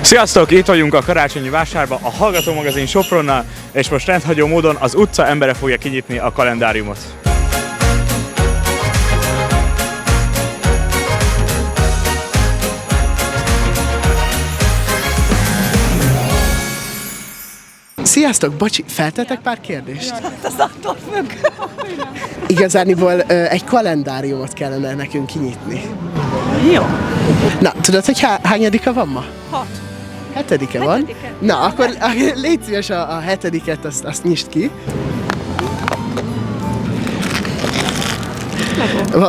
Sziasztok! Itt vagyunk a karácsonyi vásárban, a Hallgató magazin Sopronnal, és most rendhagyó módon az utca embere fogja kinyitni a kalendáriumot. Sziasztok! Bocsi, feltettek pár kérdést? Ez attól függ. Igazániból egy kalendáriumot kellene nekünk kinyitni. Jó. Na, tudod, hogy hányadika van ma? 6. Hetedike van? Hetedike. Na, akkor légy szíves a hetediket, azt nyisd ki.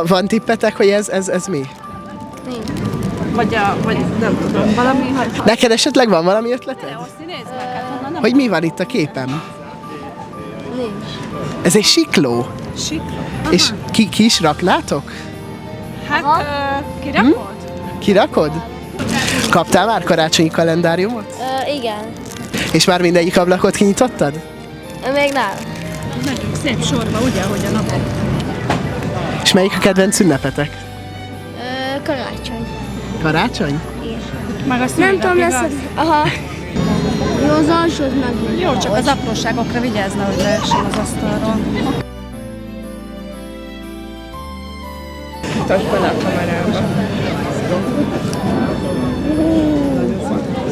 Van tippetek, hogy ez mi? Vagy nem tudom, valami... Neked esetleg van valami ötleted? Azt nézd meg, hát honnan nem... Hogy mi van itt a képem? Nincs. Ez egy sikló. Sikra. És ki is raknátok? Hát, kirakod? Kirakod? Kaptál már karácsonyi kalendáriumot? Igen. És már mindegyik ablakot kinyitottad? Még nem. Megyünk szép sorba, ugye, hogy a napok. És melyik a kedvenc ünnepetek? Karácsony. Karácsony? Meg azt Nem tudom, lesz. Aha. Jó, az alsót meg. Jó, csak az apróságokra vigyázna, hogy leessen az asztalról. Mutasd bele a kamerába.